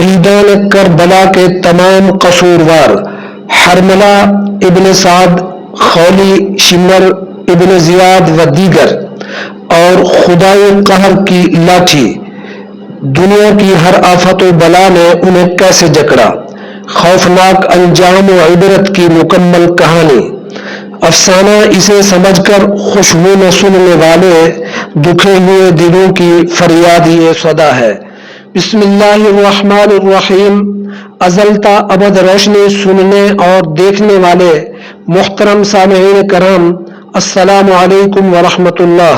شہیدان کربلا کے تمام قصوروار حرملہ ابن سعد، خولی، شمر ابن زیاد و دیگر، اور خدائے قہر کی لاٹھی، دنیا کی ہر آفت و بلا نے انہیں کیسے جکڑا، خوفناک انجام و عبرت کی مکمل کہانی، افسانہ اسے سمجھ کر خوشبو نہ سننے والے دکھے ہوئے دلوں کی فریاد یہ صدا ہے۔ بسم اللہ الرحمن الرحیم۔ ازل تا ابد روشنی سننے اور دیکھنے والے محترم سامعین کرام، السلام علیکم ورحمۃ اللہ۔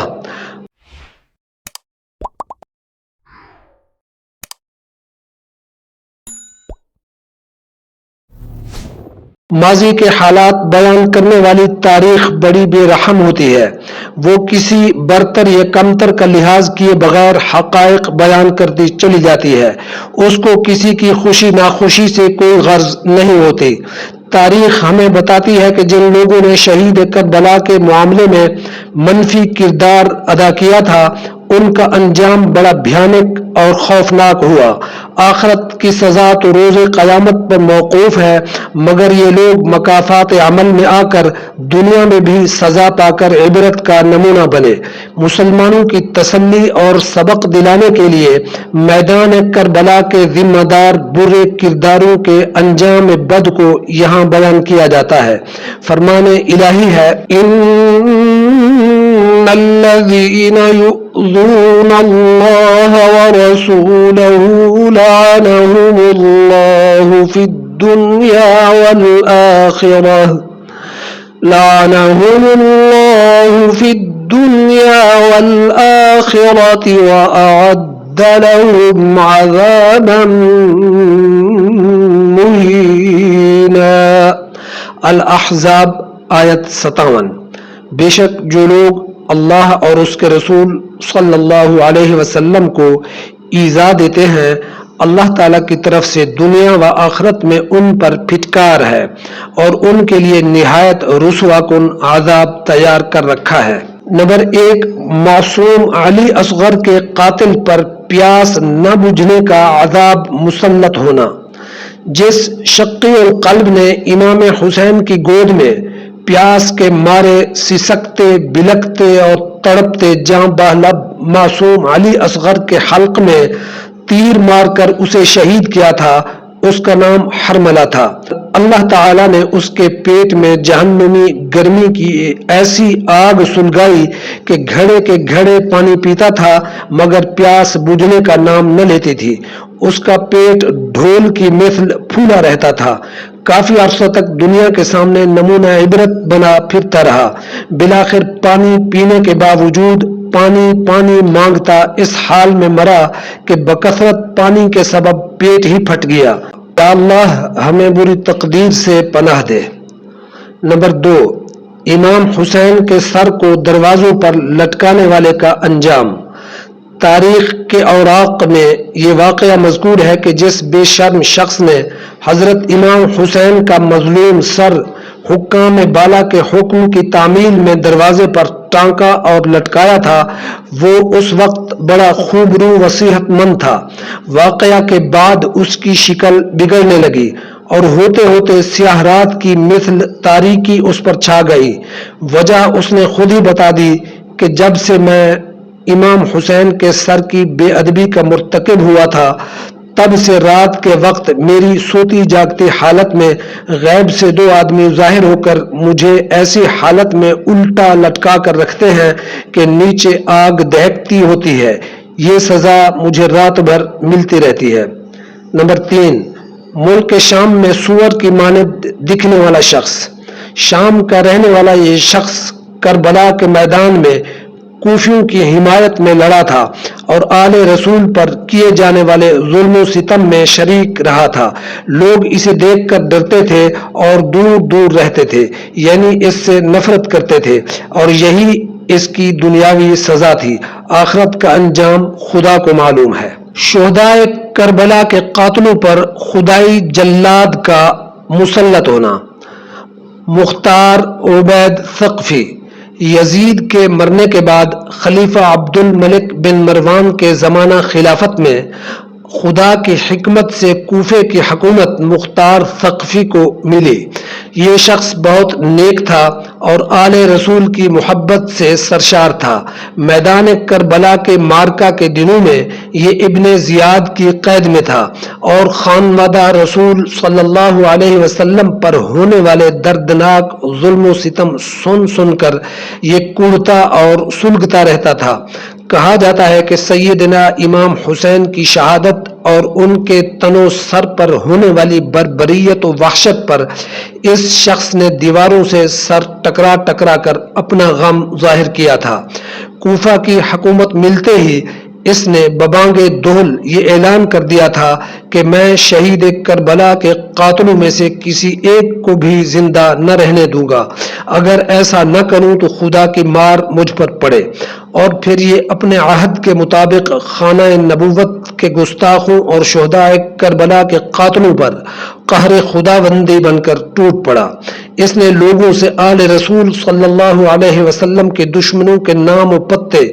ماضی کے حالات بیان کرنے والی تاریخ بڑی بے رحم ہوتی ہے۔ وہ کسی برتر یا کمتر کا لحاظ کیے بغیر حقائق بیان کرتی چلی جاتی ہے۔ اس کو کسی کی خوشی ناخوشی سے کوئی غرض نہیں ہوتی۔ تاریخ ہمیں بتاتی ہے کہ جن لوگوں نے شہید کربلا کے معاملے میں منفی کردار ادا کیا تھا، ان کا انجام بڑا بھیانک اور خوفناک ہوا۔ آخرت کی سزا تو روز قیامت پر موقوف ہے، مگر یہ لوگ مکافات عمل میں آ کر دنیا میں بھی سزا پا کر عبرت کا نمونہ بنے۔ مسلمانوں کی تسلی اور سبق دلانے کے لیے میدان کربلا کے ذمہ دار برے کرداروں کے انجام بد کو یہاں بیان کیا جاتا ہے۔ فرمان الہی ہے، ان الذین یؤذون اللہ ورسولہ لعنہم اللہ فی الدنیا والآخرہ وأعد لهم عذابا مہینا۔ الاحزاب آیت 57۔ بے شک جو لوگ اللہ اور اس کے رسول صلی اللہ علیہ وسلم کو ایذا دیتے ہیں، اللہ تعالیٰ کی طرف سے دنیا و آخرت میں ان پر پھٹکار ہے اور ان کے لیے نہایت رسوا کن عذاب تیار کر رکھا ہے۔ نمبر 1، معصوم علی اصغر کے قاتل پر پیاس نہ بجھنے کا عذاب مسلط ہونا۔ جس شقی القلب نے امام حسین کی گود میں پیاس کے مارے سسکتے، بلکتے اور تڑپتے جاں بحلب معصوم علی اصغر کے حلق میں تیر مار کر اسے شہید کیا تھا، اس کا نام حرملہ تھا۔ اللہ تعالیٰ نے اس کے پیٹ میں جہنمی گرمی کی ایسی آگ سلگائی کہ گھڑے کے گھڑے پانی پیتا تھا مگر پیاس بجھنے کا نام نہ لیتی تھی۔ اس کا پیٹ ڈھول کی مثل پھولا رہتا تھا۔ کافی عرصہ تک دنیا کے سامنے نمونہ عبرت بنا پھرتا رہا۔ بالآخر پانی پینے کے باوجود پانی پانی مانگتا اس حال میں مرا کہ بکثرت پانی کے سبب پیٹ ہی پھٹ گیا۔ یا اللہ ہمیں بری تقدیر سے پناہ دے۔ نمبر 2، امام حسین کے سر کو دروازوں پر لٹکانے والے کا انجام۔ تاریخ کے اوراق میں یہ واقعہ مذکور ہے کہ جس بے شرم شخص نے حضرت امام حسین کا مظلوم سر حکام بالا کے حکم کی تعمیل میں دروازے پر ٹانکا اور لٹکایا تھا، وہ اس وقت بڑا خوبرو و صحت مند تھا۔ واقعہ کے بعد اس کی شکل بگڑنے لگی اور ہوتے ہوتے سیاہ رات کی مثل تاریکی اس پر چھا گئی۔ وجہ اس نے خود ہی بتا دی کہ جب سے میں امام حسین کے سر کی بے ادبی کا مرتکب ہوا تھا، تب سے رات کے وقت میری سوتی جاگتی حالت میں غیب سے 2 آدمی ظاہر ہو کر مجھے ایسی حالت میں الٹا لٹکا کر رکھتے ہیں کہ نیچے آگ دہکتی ہوتی ہے۔ یہ سزا مجھے رات بھر ملتی رہتی ہے۔ نمبر 3، ملک شام میں سور کی مانند دکھنے والا شخص۔ شام کا رہنے والا یہ شخص کربلا کے میدان میں کوفیوں کی حمایت میں لڑا تھا اور آل رسول پر کیے جانے والے ظلم و ستم میں شریک رہا تھا۔ لوگ اسے دیکھ کر ڈرتے تھے اور دور دور رہتے تھے، یعنی اس سے نفرت کرتے تھے، اور یہی اس کی دنیاوی سزا تھی۔ آخرت کا انجام خدا کو معلوم ہے۔ شہدائے کربلا کے قاتلوں پر خدائی جلاد کا مسلط ہونا۔ مختار عبید ثقفی۔ یزید کے مرنے کے بعد خلیفہ عبد الملک بن مروان کے زمانہ خلافت میں خدا کی حکمت سے کوفے کی حکومت مختار ثقفی کو ملی۔ یہ شخص بہت نیک تھا اور آل رسول کی محبت سے سرشار تھا۔ میدان کربلا کے مارکا کے دنوں میں یہ ابن زیاد کی قید میں تھا اور خانوادہ رسول صلی اللہ علیہ وسلم پر ہونے والے دردناک ظلم و ستم سن سن کر یہ کوڑتا اور سلگتا رہتا تھا۔ کہا جاتا ہے کہ سیدنا امام حسین کی شہادت اور ان کے تن و سر پر ہونے والی بربریت و وحشت پر اس شخص نے دیواروں سے سر ٹکرا ٹکرا کر اپنا غم ظاہر کیا تھا۔ کوفہ کی حکومت ملتے ہی اس نے ببانگ دہل یہ اعلان کر دیا تھا کہ میں شہید کربلا کے قاتلوں میں سے کسی ایک کو بھی زندہ نہ رہنے دوں گا، اگر ایسا نہ کروں تو خدا کی مار مجھ پر پڑے۔ اور پھر یہ اپنے عہد کے مطابق خانہ نبوت کے گستاخوں اور شہداء کربلا کے قاتلوں پر قہر خداوندی بن کر ٹوٹ پڑا۔ اس نے لوگوں سے آل رسول صلی اللہ علیہ وسلم کے دشمنوں کے نام و پتے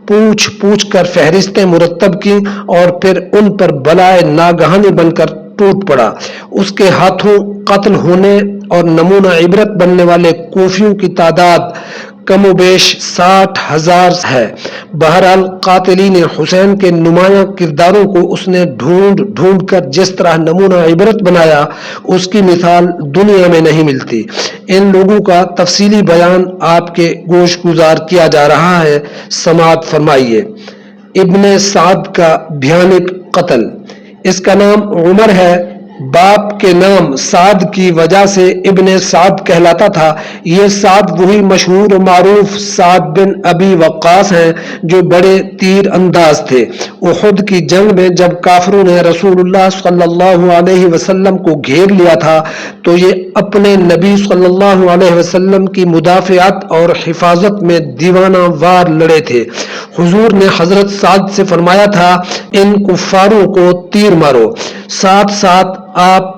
پوچھ پوچھ کر فہرستیں مرتب کی اور پھر ان پر بلائے ناگہانی بن کر ٹوٹ پڑا۔ اس کے ہاتھوں قتل ہونے اور نمونہ عبرت بننے والے کوفیوں کی تعداد کم و بیش 60,000 ہے۔ بہرحال قاتلین حسین کے نمایاں کرداروں کو اس نے ڈھونڈ ڈھونڈ کر جس طرح نمونہ عبرت بنایا، اس کی مثال دنیا میں نہیں ملتی۔ ان لوگوں کا تفصیلی بیان آپ کے گوش گزار کیا جا رہا ہے، سماعت فرمائیے۔ ابن سعد کا بھیانک قتل۔ اس کا نام عمر ہے، باپ کے نام سعد کی وجہ سے ابن سعد کہلاتا تھا۔ یہ سعد وہی مشہور و معروف سعد بن ابی وقاص ہیں جو بڑے تیر انداز تھے۔ احد کی جنگ میں جب کافروں نے رسول اللہ صلی اللہ علیہ وسلم کو گھیر لیا تھا تو یہ اپنے نبی صلی اللہ علیہ وسلم کی مدافعت اور حفاظت میں دیوانہ وار لڑے تھے۔ حضور نے حضرت سعد سے فرمایا تھا ان کفاروں کو تیر مارو۔ ساتھ ساتھ آپ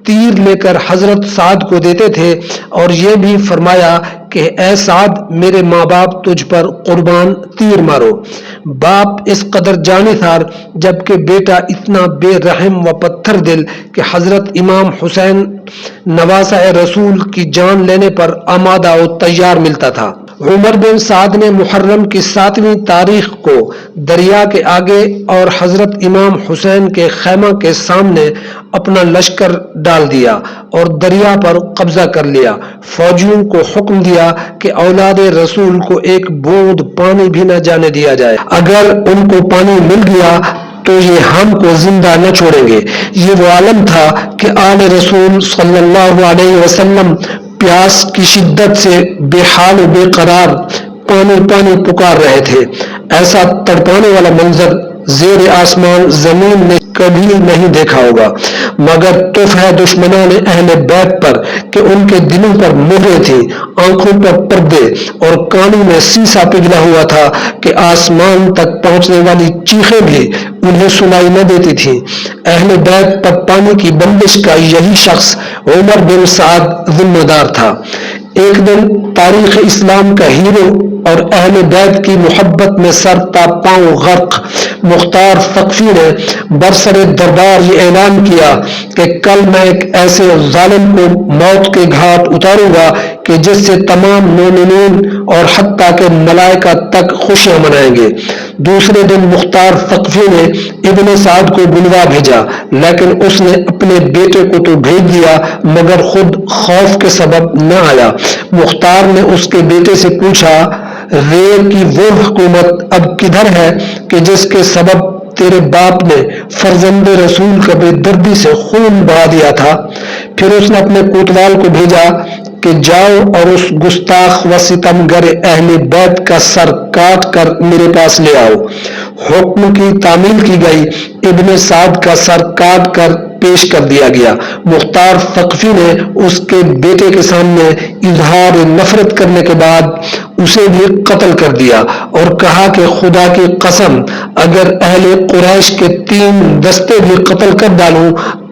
تیر لے کر حضرت سعد کو دیتے تھے اور یہ بھی فرمایا کہ اے سعد میرے ماں باپ تجھ پر قربان، تیر مارو۔ باپ اس قدر جانثار جبکہ بیٹا اتنا بے رحم و پتھر دل کہ حضرت امام حسین نواسہ رسول کی جان لینے پر آمادہ و تیار ملتا تھا۔ عمر بن سعد نے محرم کی 7ویں تاریخ کو دریا کے آگے اور حضرت امام حسین کے خیمہ کے سامنے اپنا لشکر ڈال دیا اور دریا پر قبضہ کر لیا۔ فوجیوں کو حکم دیا کہ اولاد رسول کو ایک بوند پانی بھی نہ جانے دیا جائے، اگر ان کو پانی مل گیا تو یہ ہم کو زندہ نہ چھوڑیں گے۔ یہ وہ عالم تھا کہ آل رسول صلی اللہ علیہ وسلم پیاس کی شدت سے بے حال و بے قرار پانی پانی پکار رہے تھے۔ ایسا تڑپانے والا منظر زیر آسمان زمین میں کبھی نہیں دیکھا ہوگا، مگر تف ہے دشمنان اہل بیت پر کہ ان کے دلوں پر مہریں تھیں، آنکھوں پر پردے اور کانوں میں سیسا پگھلا ہوا تھا کہ آسمان تک پہنچنے والی چیخیں بھی انہیں سنائی نہ دیتی تھیں۔ اہل بیت پر پانی کی بندش کا یہی شخص عمر بن سعد ذمہ دار تھا۔ ایک دن تاریخ اسلام کا ہیرو اور اہل بیت کی محبت میں سر تا پاؤں غرق مختار ثقفی نے برسر دربار یہ اعلان کیا کہ کل میں ایک ایسے ظالم کو موت کے گھاٹ اتاروں گا کہ جس سے تمام مومنین اور حتیٰ کہ ملائکہ تک خوشیاں منائیں گے۔ دوسرے دن مختار ثقفی نے ابن سعد کو بلوا بھیجا، لیکن اس نے اپنے بیٹے کو تو بھیج دیا مگر خود خوف کے سبب نہ آیا۔ مختار نے اس کے بیٹے سے پوچھا، رے کی وہ حکومت اب کدھر ہے کہ جس کے سبب تیرے باپ نے فرزند رسول کا بے دردی سے خون بہا دیا تھا؟ پھر اس نے اپنے کوتوال کو بھیجا کہ جاؤ اور اس گستاخ و ستمگر اہل بیت کا سر کاٹ کر میرے پاس لے آؤ۔ حکم کی تعمیل کی گئی، ابن سعد کا سر کاٹ کر پیش کر دیا گیا۔ مختار ثقفی نے اس کے بیٹے کے سامنے اظہار نفرت کرنے کے بعد اسے بھی قتل کر دیا اور کہا کہ خدا کی قسم اگر اہل قریش کے 3 دستے بھی قتل کر ڈالوں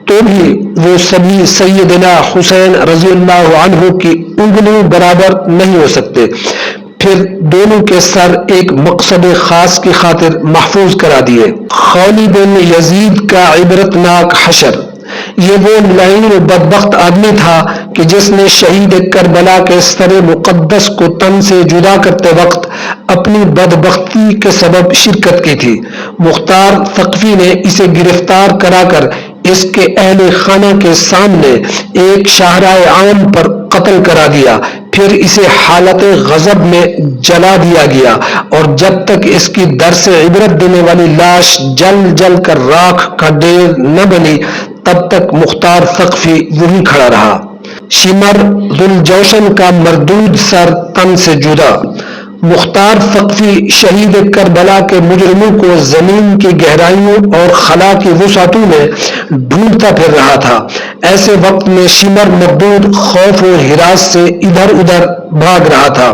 تو بھی وہ سبھی سیدنا حسین رضی اللہ عنہ کی انگلیوں برابر نہیں ہو سکتے۔ پھر دونوں کے سر ایک مقصد خاص کی خاطر محفوظ کرا دیے۔ خولي بن یزید کا عبرتناک حشر۔ یہ وہ لعین و بدبخت آدمی تھا کہ جس نے شہید کربلا کے سر مقدس کو تن سے جدا کرتے وقت اپنی بدبختی کے سبب شرکت کی تھی۔ مختار ثقفی نے اسے گرفتار کرا کر اس کے اہل خانہ کے سامنے ایک شاہراہ عام پر قتل کرا دیا، پھر اسے حالت غضب میں جلا دیا گیا، اور جب تک اس کی درس عبرت دینے والی لاش جل جل کر راکھ کا ڈھیر نہ بنی تب تک مختار ثقفی وہی کھڑا رہا۔ شمر ذوالجوشن کا مردود سر تن سے جدا۔ مختار ثقفی شہید کربلا کے مجرموں کو زمین کی گہرائیوں اور خلا کی وسعتوں میں ڈھونڈتا پھر رہا تھا۔ ایسے وقت میں شمر مردود خوف و ہراس سے ادھر ادھر بھاگ رہا تھا۔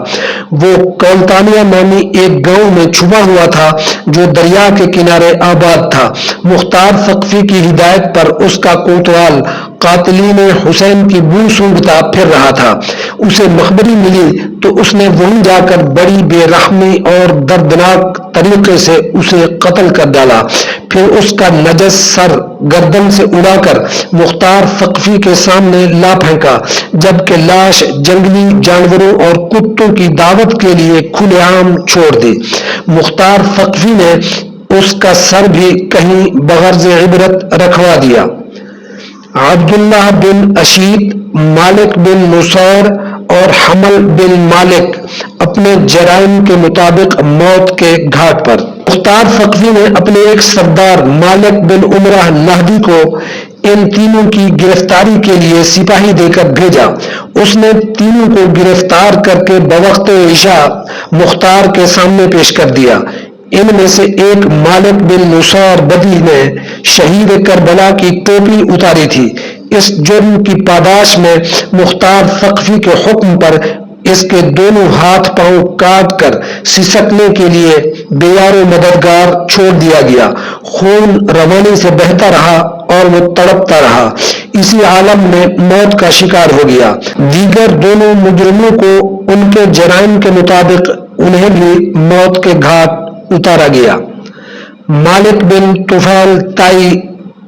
وہ کولتانیہ نامی ایک گاؤں میں چھپا ہوا تھا جو دریا کے کنارے آباد تھا۔ مختار ثقفی کی ہدایت پر اس کا کوتوال قاتلین حسین کی بو سونگھتا پھر رہا تھا۔ اسے مخبری ملی تو اس نے وہیں جا کر بڑی بے رحمی اور دردناک طریقے سے اسے قتل کر ڈالا، پھر اس کا نجس سر گردن سے اڑا کر مختار ثقفی کے سامنے لا پھینکا، جبکہ لاش جنگلی جانوروں اور کتوں کی دعوت کے لیے کھلے عام چھوڑ دی۔ مختار ثقفی نے اس کا سر بھی کہیں بغرض عبرت رکھوا دیا۔ عبداللہ بن اشیت، مالک بن نصیر اور حمل بن مالک اپنے جرائم کے مطابق موت کے گھاٹ پر۔ مختار ثقفی نے اپنے ایک سردار مالک بن عمرہ نہدی کو ان تینوں کی گرفتاری کے لیے سپاہی دے کر بھیجا۔ اس نے تینوں کو گرفتار کر کے بوقت عشاء مختار کے سامنے پیش کر دیا۔ ان میں سے ایک مالک بن نصیر بدی نے شہید کربلا کی ٹوپی اتاری تھی۔ اس جرم کی پاداش میں مختار ثقفی کے حکم پر اس کے دونوں ہاتھ پاؤں کاٹ کر سسکنے کے لیے بے یار و مددگار چھوڑ دیا گیا۔ خون روانی سے بہتا رہا اور وہ تڑپتا رہا، اسی عالم میں موت کا شکار ہو گیا۔ دیگر دونوں مجرموں کو ان کے جرائم کے مطابق انہیں بھی موت کے گھاٹ اتارا گیا۔ مالک بن طفیل طائی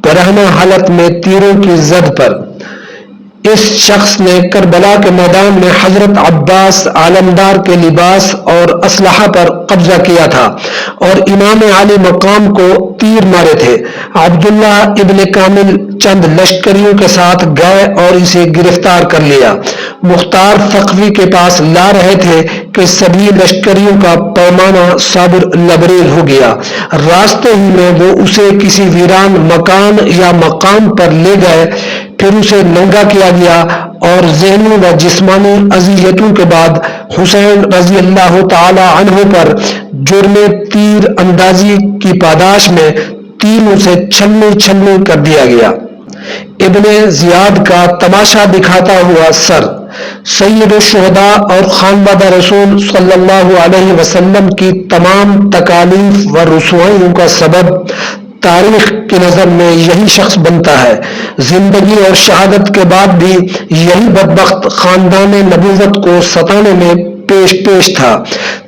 برہنہ حالت میں تیروں کی زد پر۔ اس شخص نے کربلا کے میدان میں حضرت عباس عالمدار کے لباس اور اسلحہ پر قبضہ کیا تھا اور امام عالی مقام کو تیر مارے تھے۔ عبداللہ ابن کامل چند لشکریوں کے ساتھ گئے اور اسے گرفتار کر لیا۔ مختار ثقفی کے پاس لا رہے تھے کہ سبھی لشکریوں کا پیمانہ صابر لبریز ہو گیا۔ راستے ہی میں وہ اسے کسی ویران مکان یا مقام پر لے گئے، پھر اسے ننگا کیا گیا اور ذہنی و جسمانی اذیتوں کے بعد حسین رضی اللہ تعالی عنہ پر جرم تیر اندازی کی پاداش میں تینوں سے چھلنی چھلنی کر دیا گیا۔ ابن زیاد کا تماشا دکھاتا ہوا سر۔ سید الشہداء اور خانوادہ رسول صلی اللہ علیہ وسلم کی تمام تکالیف و رسوائیوں کا سبب تاریخ کی نظر میں یہی شخص بنتا ہے۔ زندگی اور شہادت کے بعد بھی یہی بدبخت خاندان نبوت کو ستانے میں پیش تھا۔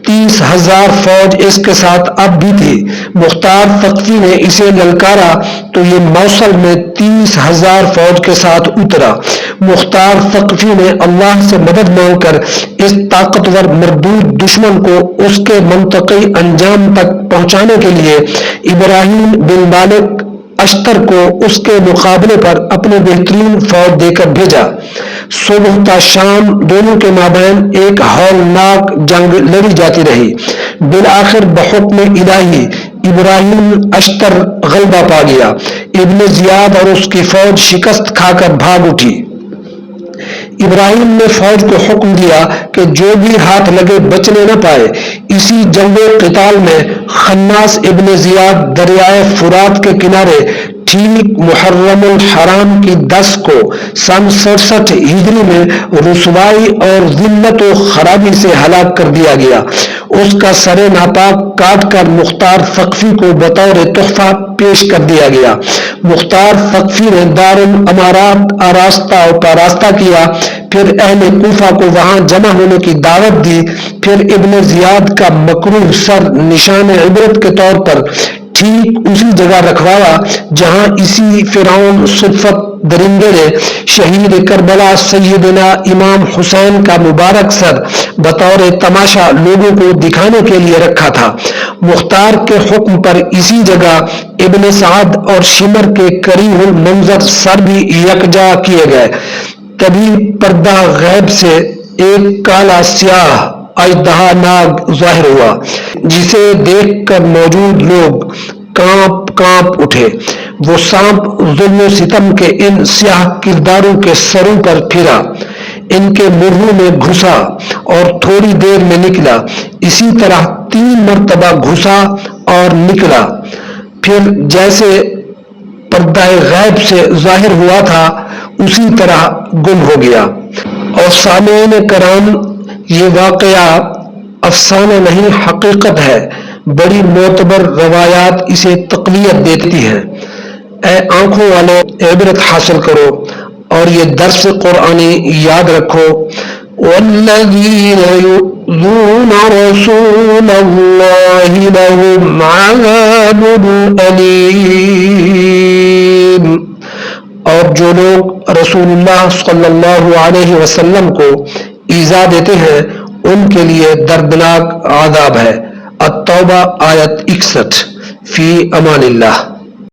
30,000 فوج اس کے ساتھ اب بھی تھی۔ مختار ثقفی نے اسے للکارا تو یہ موصل میں 30,000 فوج کے ساتھ اترا۔ مختار ثقفی نے اللہ سے مدد مانگ کر اس طاقتور مردود دشمن کو اس کے منطقی انجام تک پہنچانے کے لیے ابراہیم بن مالک اشتر کو اس کے مقابلے پر اپنے بہترین فوج دے کر بھیجا۔ صبح تا شام دونوں کے مابین ایک ہولناک جنگ لڑی جاتی رہی۔ بالآخر بحکم الہی ابراہیم اشتر غلبہ پا گیا۔ ابن زیاد اور اس کی فوج شکست کھا کر بھاگ اٹھی۔ ابراہیم نے فوج کو حکم دیا کہ جو بھی ہاتھ لگے بچنے نہ پائے۔ اسی جنگ قتال میں خناس ابن زیاد دریائے فرات کے کنارے ٹھیک محرم الحرام کی 10 کو سن 67 ہجری میں رسوائی اور ذلت و خرابی سے ہلاک کر دیا گیا۔ اس کا سر ناپاک کاٹ کر مختار ثقفی کو بطور تحفہ پیش کر دیا گیا۔ مختار ثقفی نے دار الامارات آراستہ و پاراستہ کیا، پھر اہل کوفہ کو وہاں جمع ہونے کی دعوت دی. پھر ابن زیاد کا مکروہ سر نشان عبرت کے طور پر ٹھیک اسی جگہ رکھوایا جہاں اسی فرعون صدفت درندے نے شہید کربلا سیدنا امام حسین کا مبارک سر بطور تماشا لوگوں کو دکھانے کے لیے رکھا تھا. مختار کے حکم پر اسی جگہ ابن سعد اور شمر کے کریہ المنظر سر بھی یکجا کیے گئے. تبھی پردہ غیب سے ایک کالا سیاہ اژدہا ناگ ظاہر ہوا جسے دیکھ کر موجود لوگ کانپ اٹھے. وہ سانپ ظلم و ستم کے ان سیاہ کرداروں کے سروں پر پھرا، ان کے منہوں میں گھسا اور تھوڑی دیر میں نکلا. اسی طرح 3 مرتبہ گھسا اور نکلا، پھر جیسے پردہ غیب سے ظاہر ہوا تھا اسی طرح گم ہو گیا. اور سامعین کرام، یہ واقعہ افسانہ نہیں حقیقت ہے. بڑی معتبر روایات اسے تقویت دیتی ہیں. اے آنکھوں والو، عبرت حاصل کرو اور یہ درس قرآنی یاد رکھو. والذین یؤذون رسول اللہ لهم عذاب علیم. اور جو لوگ رسول اللہ صلی اللہ علیہ وسلم کو ایذا دیتے ہیں ان کے لیے دردناک عذاب ہے. التوبہ آیت 61. فی امان اللہ.